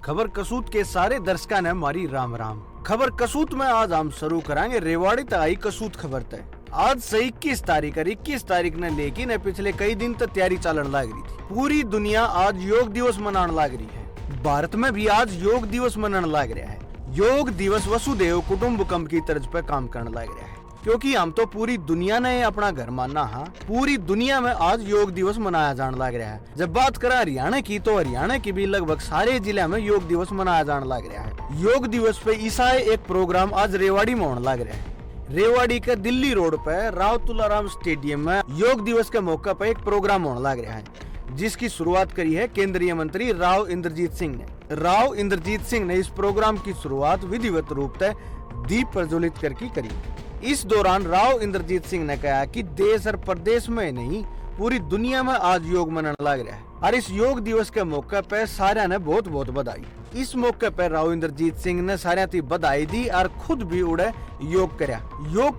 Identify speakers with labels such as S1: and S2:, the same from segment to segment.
S1: खबर कसूत के सारे दर्शकों ने हमारी राम राम। खबर कसूत में आज हम शुरू कराएंगे रेवाड़ी तक आई कसूत खबर तय। आज से 21 तारीख और 21 तारीख ने लेकिन पिछले कई दिन तक तैयारी चलन लग रही थी। पूरी दुनिया आज योग दिवस मनाने लग रही है। भारत में भी आज योग दिवस मनाने लग रहा है। योग दिवस वसुदेव कुटुंबकम की तर्ज पर काम करने लग रहा है, क्योंकि हम तो पूरी दुनिया ने अपना घर मानना है। पूरी दुनिया में आज योग दिवस मनाया जाने लग रहा है। जब बात करें हरियाणा की, तो हरियाणा की भी लगभग सारे जिले में योग दिवस मनाया जाने लग रहा है। योग दिवस पे ईसा एक प्रोग्राम आज रेवाड़ी में होने लग रहा है। रेवाड़ी के दिल्ली रोड पे राव तुलाराम स्टेडियम में योग दिवस के मौके पर एक प्रोग्राम होने लग रहा है, जिसकी शुरुआत करी है केंद्रीय मंत्री राव इंद्रजीत सिंह ने। राव इंद्रजीत सिंह ने इस प्रोग्राम की शुरुआत विधिवत रूप से दीप प्रज्वलित करके करी। इस दौरान राव इंद्रजीत सिंह ने कहा कि देश और प्रदेश में नहीं, पूरी दुनिया में आज योग मनाने लग रहा है और इस योग दिवस के मौके पर सारे ने बहुत बहुत बधाई। इस मौके पर राव इंद्रजीत सिंह ने सारे की बधाई दी और खुद भी उड़े योग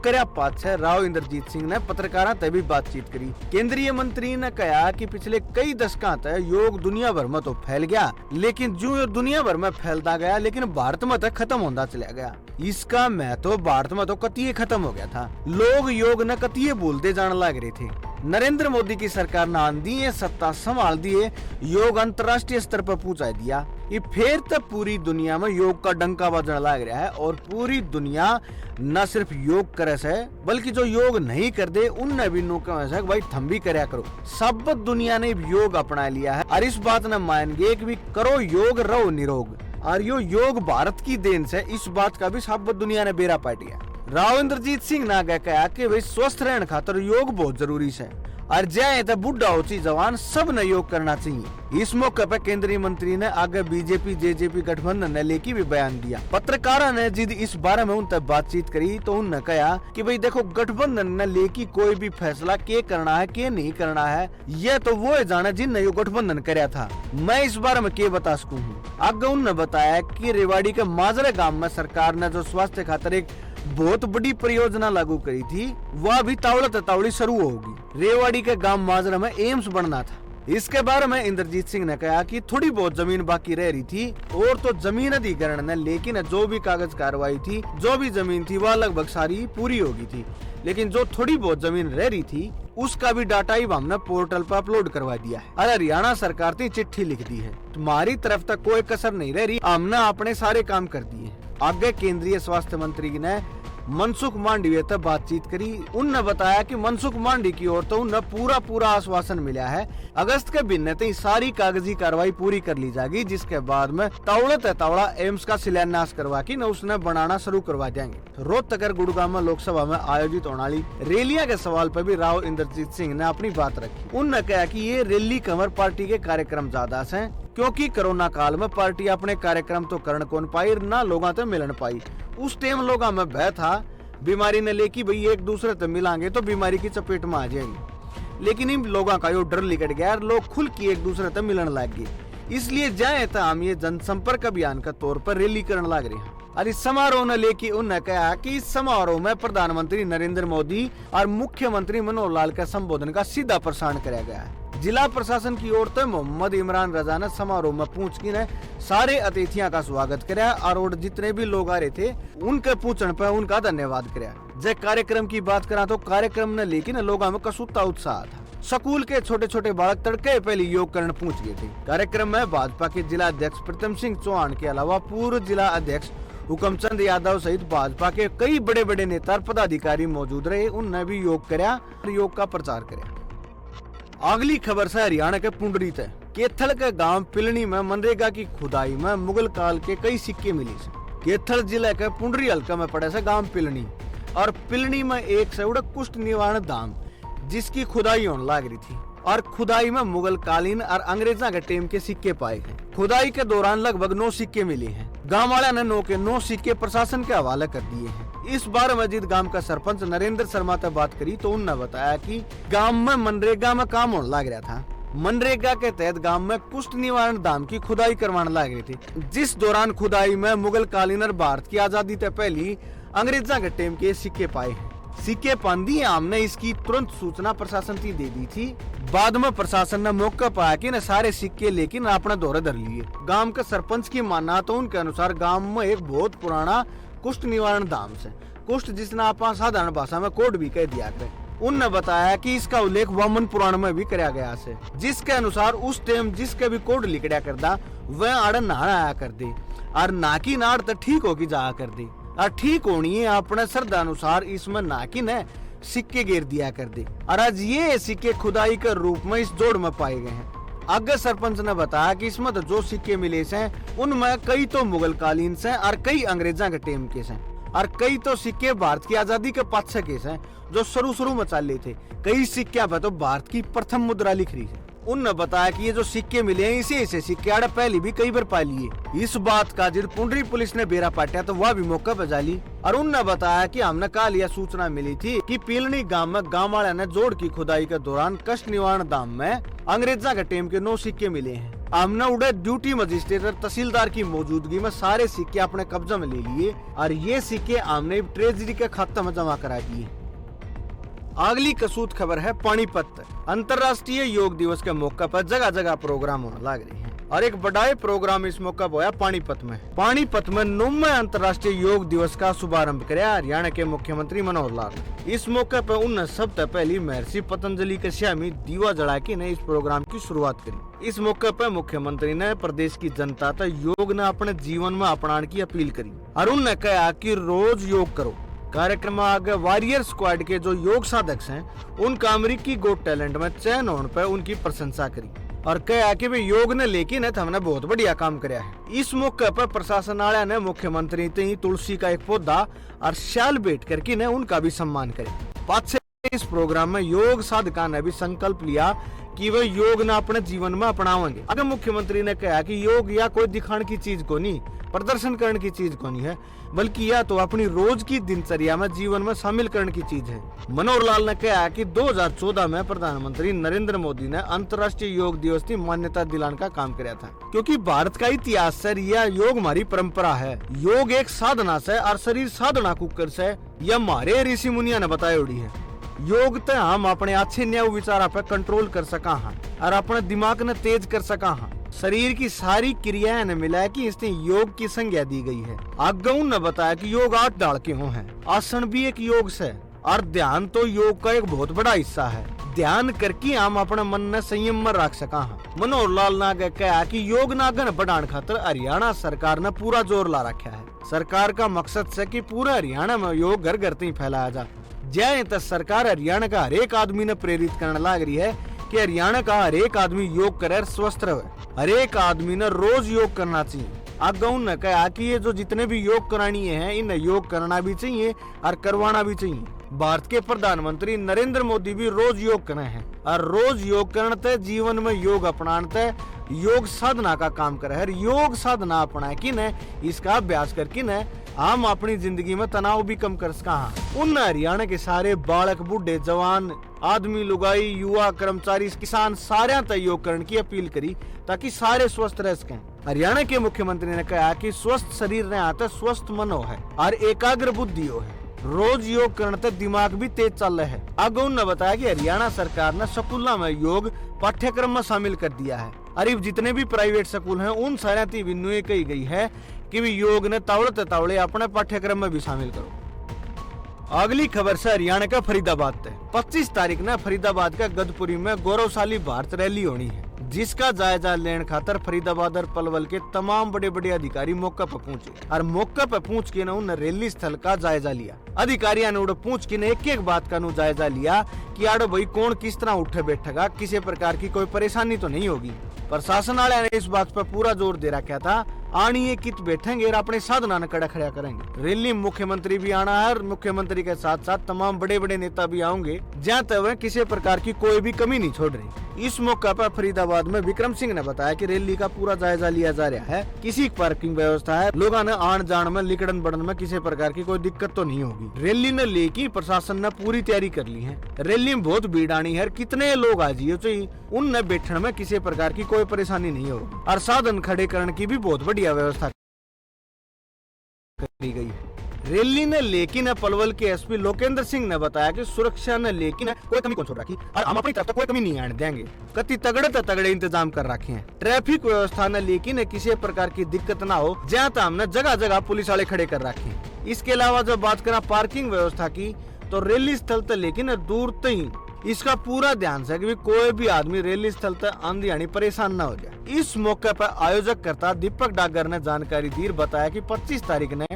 S1: करया पाछे राव इंद्रजीत सिंह ने पत्रकारों से भी बातचीत करी। केंद्रीय मंत्री ने कहा कि पिछले कई दशकों तक योग दुनिया भर में तो फैल गया, लेकिन जो दुनिया भर में फैलता गया लेकिन भारत में तक खत्म होता चला गया। इसका महत्व भारत में तो कतिये खत्म हो गया था। लोग योग न कतिये भूलते जाने लग रहे थे। नरेंद्र मोदी की सरकार ने आंधी है, सत्ता संभाल दिए, योग अंतर्राष्ट्रीय स्तर पर पहुंचा दिया। ये फिर तक पूरी दुनिया में योग का डंका बजने लग रहा है और पूरी दुनिया न सिर्फ योग करे से, बल्कि जो योग नहीं करते उनने भी नौका से भाई थम भी करया करो। सब दुनिया ने योग अपना लिया है और इस बात ने मान गए कि भी करो योग, रहो निरोग। और यो योग भारत की देन से, इस बात का भी सब दुनिया ने बेरा पाट गया। राव इंद्रजीत सिंह ने आगे कहा कि भाई स्वस्थ रहने खातर योग बहुत जरूरी है और जाए तो बुढ़ा हो ची जवान सब ने योग करना चाहिए। इस मौके पर केंद्रीय मंत्री ने आगे बीजेपी जेजेपी गठबंधन ने लेके भी बयान दिया। पत्रकारों ने जिद इस बारे में उनसे बातचीत करी तो उन्होंने कहा कि भाई देखो, गठबंधन ने लेके कोई भी फैसला के करना है के नहीं करना है, यह तो वो जाने जिनने यो गठबंधन कराया था। मैं इस बारे में के बता सकूं हूँ। आगे उन्होंने बताया कि रेवाड़ी के माजरे गाँव में सरकार ने जो स्वास्थ्य खातर एक बहुत बड़ी परियोजना लागू करी थी, वह भी तावड़ी शुरू होगी। रेवाड़ी के गांव माजरा में एम्स बनना था। इसके बारे में इंद्रजीत सिंह ने कहा कि थोड़ी बहुत जमीन बाकी रह रही थी और तो जमीन अधिग्रहण ने, लेकिन जो भी कागज कार्रवाई थी, जो भी जमीन थी वह लगभग सारी पूरी होगी थी, लेकिन जो थोड़ी बहुत जमीन रह रही थी उसका भी डाटा ही हमने पोर्टल पर अपलोड करवा दिया है। और हरियाणा सरकार ने चिट्ठी लिख दी है, तुम्हारी तरफ तक कोई कसर नहीं रह रही, हमने अपने सारे काम कर दिए। आगे केंद्रीय स्वास्थ्य मंत्री ने मनसुख मांडविया तक बातचीत करी। उनने बताया कि मनसुख मांडवी की ओर तो उन्हें पूरा आश्वासन मिला है, अगस्त के महीने तक सारी कागजी कार्रवाई पूरी कर ली जाएगी, जिसके बाद में तावड़ा एम्स का शिलान्यास करवा के न उसने बनाना शुरू करवा देंगे। रोहतक और गुड़गांव में लोकसभा में आयोजित होने वाली रैलियां के सवाल पर भी राव इंद्रजीत सिंह ने अपनी बात रखी। उन्होंने कहा कि ये रैली कमर पार्टी के कार्यक्रम ज्यादा है, क्योंकि कोरोना काल में पार्टी अपने कार्यक्रम तो करन कौन पाई, ना लोगों से मिलन पाई। उस टाइम लोगों में भय था बीमारी ने लेके भाई एक दूसरे से मिलांगे तो बीमारी की चपेट में आ जाएगी, लेकिन इन लोगों का यो डर निकट गया और लोग खुल के एक दूसरे से मिलन लग गए। इसलिए जाए तो हम ये जनसंपर्क अभियान का तौर पर रैली करने लग रहे हैं। और इस समारोह ने लेके उन्होंने कहा कि इस समारोह में प्रधानमंत्री नरेंद्र मोदी और मुख्यमंत्री मनोहर लाल का संबोधन का सीधा प्रसारण किया गया है। जिला प्रशासन की ओर से मोहम्मद इमरान रजा ने समारोह में पहुंच के सारे अतिथियों का स्वागत कराया और जितने भी लोग आ रहे थे उनके पूछने पर उनका धन्यवाद कराया। जब कार्यक्रम की बात करा तो कार्यक्रम ने लेकिन लोगों में कसूता उत्साह था। स्कूल के छोटे छोटे बालक तड़के पहले योग करने पहुंच गए थे। कार्यक्रम में भाजपा के जिला अध्यक्ष प्रीतम सिंह चौहान के अलावा पूर्व जिला अध्यक्ष हुकमचंद यादव सहित भाजपा के कई बड़े बड़े नेता पदाधिकारी मौजूद रहे। उनने भी योग कराया और योग का प्रचार कराया। अगली खबर से हरियाणा के पुंडरी तक केथल के गांव पिलनी में मनरेगा की खुदाई में मुगल काल के कई सिक्के मिले। केथल जिले के पुंडरी हल्का में पड़े से गांव पिलनी और पिलनी में एक से कुष्ठ निवारण धाम, जिसकी खुदाई होने लग रही थी और खुदाई में मुगल कालीन और अंग्रेजों के टाइम के सिक्के पाए हैं। खुदाई के दौरान लगभग 9 सिक्के मिले हैं। गांव वाले ने 9 के 9 सिक्के प्रशासन के हवाले कर दिए हैं। इस बार मस्जिद गांव का सरपंच नरेंद्र शर्मा से बात करी तो उन्होंने बताया कि गांव में मनरेगा में काम होने लग रहा था। मनरेगा के तहत गांव में कुष्ठ निवारण धाम की खुदाई करवाने लग रही थी, जिस दौरान खुदाई में मुगल कालीन और भारत की आजादी से पहले अंग्रेजों के टाइम के सिक्के पाए हैं। सिक्के पांदी हमने इसकी तुरंत सूचना प्रशासन की दे दी थी। बाद में प्रशासन ने मौका पाया कि न सारे सिक्के लेकिन अपना दौरे धर लिए। गांव के सरपंच की मानना तो उनके अनुसार गांव में एक बहुत पुराना कुष्ठ निवारण धाम से, कुष्ठ जिसने आप साधारण भाषा में कोड भी कह दिया करे। उनने बताया कि इसका उल्लेख वामन पुराण में भी कराया गया है, जिसके अनुसार उस टाइम जिसके भी कोड लिखड़ा करदा वह आड़ नहाना आया कर दे और ना की नाड़ तो ठीक होगी जाया कर दे और ठीक होनी है अपने श्रद्धा अनुसार इसमें ना की न सिक्के गिर दिया कर दे। और आज ये सिक्के खुदाई के रूप में इस जोड़ में पाए गए हैं। आगे सरपंच ने बताया कि इसमें तो जो सिक्के मिले से उनमें कई तो मुगल कालीन से और कई अंग्रेजा के टेम के से और कई तो सिक्के भारत की आजादी के पाछे के से जो शुरू में चाले थे। कई सिक्के पे तो भारत की प्रथम मुद्रा लिख रही है। उनने बताया कि ये जो सिक्के मिले हैं इसे सिक्के आड़े पहले भी कई बार पा लिए। इस बात का जिद पुंडरी पुलिस ने बेरा पाटा तो वह भी मौका पे जाली। और उनने बताया कि हमने कल यह सूचना मिली थी कि पीलनी गांव में गांव वाले ने जोड़ की खुदाई के दौरान कष्ट निवारण धाम में अंग्रेजा के टेम के 9 सिक्के मिले हैं। हमने उड़े ड्यूटी मजिस्ट्रेट और तहसीलदार की मौजूदगी में सारे सिक्के अपने कब्जे में ले लिए और ये सिक्के हमने ट्रेजरी के खाते में जमा करा दिए। अगली कसूत खबर है पानीपत। अंतर्राष्ट्रीय योग दिवस के मौके पर जगह जगह प्रोग्राम होने लग रहे हैं और एक बड़ा प्रोग्राम इस मौका पर होया पानीपत में। पानीपत में 9वें अंतर्राष्ट्रीय योग दिवस का शुभारंभ किया हरियाणा के मुख्यमंत्री मनोहर लाल। इस मौके पर उन्होंने सबसे पहली महर्षि पतंजलि के श्यामी दीवा जला के ने इस प्रोग्राम की शुरुआत करी। इस मौके पर मुख्यमंत्री ने प्रदेश की जनता तक योग ने अपने जीवन में अपनाने की अपील करी और उन्होंने कहा कि रोज योग करो। कार्यक्रम में आगे वॉरियर स्क्वाड के जो योग साधक हैं उनका अमेरिकी गोट टैलेंट में चयन होने पर उनकी प्रशंसा करी और कहा कि वे योग ने लेकिन हमने बहुत बढ़िया काम कराया है। इस मौके पर प्रशासन वाले ने मुख्यमंत्री ने तुलसी का एक पौधा और शाल भेंट करके ने उनका भी सम्मान करे। पाछे इस प्रोग्राम में योग साधका ने भी संकल्प लिया कि वे योग न अपने जीवन में अपनावेंगे। अगर मुख्यमंत्री ने कहा कि योग या कोई दिखाने की चीज को नहीं, प्रदर्शन करने की चीज को नहीं है, बल्कि यह तो अपनी रोज की दिनचर्या में जीवन में शामिल करने की चीज है। मनोहर लाल ने कहा कि 2014 में प्रधानमंत्री नरेंद्र मोदी ने अंतर्राष्ट्रीय योग दिवस की मान्यता दिलाने का काम किया था, क्योंकि भारत का इतिहास से यह योग हमारी परंपरा है। योग एक साधना से और शरीर साधना कुकर से यह हमारे ऋषि मुनिया ने बताई उड़ी है। योग ते हम अपने अच्छे न्याय विचार पे कंट्रोल कर सका हाँ और अपने दिमाग ने तेज कर सका हाँ। शरीर की सारी क्रियाएं ने मिला कि इसने योग की संज्ञा दी गई है। आगे ने बताया कि योग 8 डाल के हो है, आसन भी एक योग से और ध्यान तो योग का एक बहुत बड़ा हिस्सा है। ध्यान करके हम अपने मन ने संयम में रख सका हाँ। मनोहर लाल ने आगे कहा कि योग नागन बढ़ाने खातर हरियाणा सरकार ने पूरा जोर ला रखा है। सरकार का मकसद है कि पूरा हरियाणा में योग घर घर तक फैलाया जा जाए। तो सरकार हरियाणा का हर एक आदमी ने प्रेरित करने लग रही है कि हरियाणा का हर एक आदमी योग करे, स्वस्थ रहे। हर एक आदमी ने रोज योग करना चाहिए। आगे उन्होंने कहा कि ये जो जितने भी योग करानी है इन्हें योग करना भी चाहिए और करवाना भी चाहिए। भारत के प्रधानमंत्री नरेंद्र मोदी भी रोज योग करे हैं और रोज योग करते जीवन में योग अपनाते योग साधना का काम करे है। योग साधना अपना कि न इसका अभ्यास करके न हम अपनी जिंदगी में तनाव भी कम कर सका। उन हरियाणा के सारे बालक, बूढ़े, जवान, आदमी, लुगाई, युवा, कर्मचारी, किसान सारे तक योग करने की अपील करी ताकि सारे स्वस्थ रह सकें। हरियाणा के मुख्यमंत्री ने कहा कि स्वस्थ शरीर ने आते स्वस्थ मन हो है और एकाग्र बुद्धि हो है। रोज योग करने तक दिमाग भी तेज चल रहा है। आगे उन्होंने बताया कि हरियाणा सरकार ने स्कूलों में योग पाठ्यक्रम में शामिल कर दिया है और जितने भी प्राइवेट स्कूल हैं उन सारे विन्नुए कही गई है कि भी योग ने तावड़े अपने पाठ्यक्रम में भी शामिल करो। अगली खबर से हरियाणा का फरीदाबाद तक 25 तारीख ने फरीदाबाद का गदपुरी में गौरवशाली भारत रैली होनी है, जिसका जायजा लेने खातर फरीदाबाद और पलवल के तमाम बड़े बड़े अधिकारी मौके पर पहुंचे और मौके पर पहुंच के उन्होंने रैली स्थल का जायजा लिया। अधिकारियों ने उड़ पूछ के एक एक बात का जायजा लिया कि आड़ो भाई कौन किस तरह उठे बैठेगा, किसी प्रकार की कोई परेशानी तो नहीं होगी। प्रशासन वाले ने इस बात पर पूरा जोर दे रखा था आनिए कित बैठेंगे और अपने साधना ने कड़ा खड़ा करेंगे। रैली मुख्यमंत्री भी आना है और मुख्यमंत्री के साथ साथ तमाम बड़े बड़े नेता भी आएंगे, जहाँ तक किसी प्रकार की कोई भी कमी नहीं छोड़ रही। इस मौके पर फरीदाबाद में विक्रम सिंह ने बताया कि रैली का पूरा जायजा लिया जा रहा है, किसी पार्किंग व्यवस्था है, लोगों ने आन जान में लिकड़न बढ़न में किसी प्रकार की कोई दिक्कत तो नहीं होगी। रैली ने लेके प्रशासन ने पूरी तैयारी कर ली है। रैली में बहुत भीड़ आनी है, कितने लोग आ जाइए चाहिए उनने बैठने में किसी प्रकार की कोई परेशानी नहीं होगी और साधन खड़े करने की भी बहुत बढ़िया व्यवस्था करी गई है। रैली ने लेकिन पलवल के एसपी लोकेंद्र सिंह ने बताया कि सुरक्षा ने लेकिन कोई कमी कौन छोड़ रखी और हम अपनी तरफ से कोई कमी नहीं आने देंगे। कति तगड़े इंतजाम कर रखे हैं। ट्रैफिक व्यवस्था ने लेकिन किसी प्रकार की दिक्कत ना हो, जहाँ तक हमने जगह जगह पुलिस वाले खड़े कर रखे हैं। इसके अलावा जब बात करें पार्किंग व्यवस्था की, तो रैली स्थल तक लेकिन दूर तक इसका पूरा ध्यान से कि कोई भी आदमी रैली स्थल तक आंधी आनी परेशान न हो जाए। इस मौके पर आयोजक करता दीपक डागर ने जानकारी दी, बताया कि 25 तारीख ने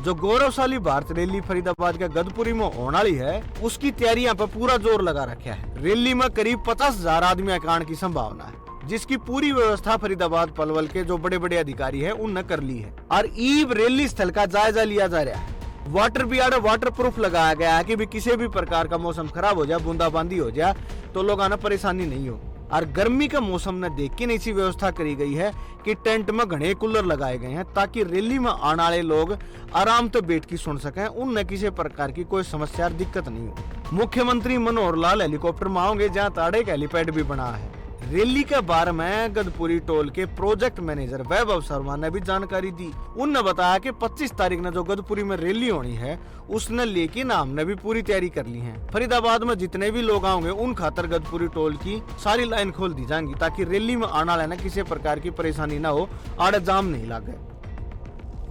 S1: जो गौरवशाली भारत रैली फरीदाबाद के गदपुरी में होने वाली है, उसकी तैयारियां पर पूरा जोर लगा रखा है। रैली में करीब 50,000 आदमी आने की संभावना है, जिसकी पूरी व्यवस्था फरीदाबाद पलवल के जो बड़े बड़े अधिकारी है उनने कर ली है। और ईव रैली स्थल का जायजा लिया जा रहा है। वाटर वाटर प्रूफ लगाया गया है कि भी किसी भी प्रकार का मौसम खराब हो जाए, बूंदाबांदी हो जाए, तो लोग आना परेशानी नहीं हो। और गर्मी का मौसम ने देख के ऐसी व्यवस्था करी गई है कि टेंट में घने कूलर लगाए गए हैं, ताकि रैली में आने वाले लोग आराम से बैठ के सुन सकें, उनने किसी प्रकार की कोई समस्या दिक्कत नहीं हो। मुख्यमंत्री मनोहर लाल हेलीकॉप्टर में आएंगे, जहाँ ताड़े एक हेलीपैड भी बना है। रैली के बारे में गदपुरी टोल के प्रोजेक्ट मैनेजर वैभव शर्मा ने भी जानकारी दी। उनने बताया कि 25 तारीख ने जो गदपुरी में रैली होनी है, उसने लेकिन हमने भी पूरी तैयारी कर ली है। फरीदाबाद में जितने भी लोग आएंगे उन खातर गदपुरी टोल की सारी लाइन खोल दी जाएंगी, ताकि रैली में आना लेना किसी प्रकार की परेशानी न हो, आड़े जाम नहीं लगे।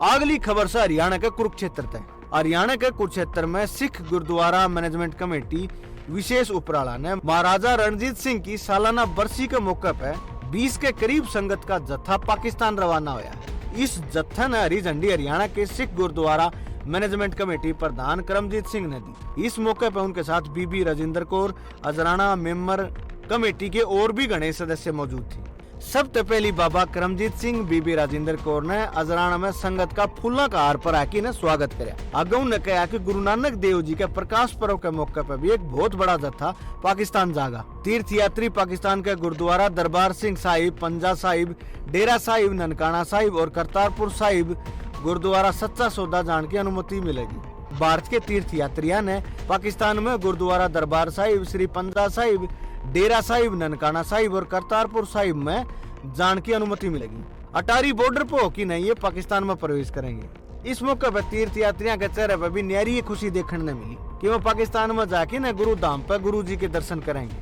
S1: अगली खबर से हरियाणा के कुरुक्षेत्र तक। हरियाणा के कुरुक्षेत्र में सिख गुरुद्वारा मैनेजमेंट कमेटी विशेष उपराला ने महाराजा रणजीत सिंह की सालाना बरसी के मौके पर 20 के करीब संगत का जत्था पाकिस्तान रवाना हुआ। इस जत्था ने हरी झंडी हरियाणा के सिख गुरुद्वारा मैनेजमेंट कमेटी प्रधान करमजीत सिंह ने दी। इस मौके पर उनके साथ बीबी राजेंद्र कौर, अजराना मेंबर कमेटी के और भी गणेश सदस्य मौजूद थे। सबसे पहली बाबा करमजीत सिंह, बीबी राजेंद्र कौर ने अजराना में संगत का फूलों का हार पर आके ने स्वागत किया। अगौ ने कहा कि गुरु नानक देव जी के प्रकाश पर्व के मौके पर भी एक बहुत बड़ा जत्था पाकिस्तान जागा। तीर्थ यात्री पाकिस्तान के गुरुद्वारा दरबार सिंह साहिब, पंजा साहिब, डेरा साहिब, ननकाना साहिब और करतारपुर साहिब गुरुद्वारा सच्चा सौदा जाने की अनुमति मिलेगी। भारत के तीर्थ यात्रियों ने पाकिस्तान में गुरुद्वारा दरबार साहिब, श्री पंजा साहिब, डेरा साहिब, ननकाना साहिब और करतारपुर साहिब में जाने की अनुमति मिलेगी। अटारी बॉर्डर पर होकर नहीं ये पाकिस्तान में प्रवेश करेंगे। इस मौके पर तीर्थ यात्रियों के चेहरे पर भी न्यारी खुशी देखने मिली कि वो पाकिस्तान में जाके न गुरु धाम पर गुरु जी के दर्शन करेंगे।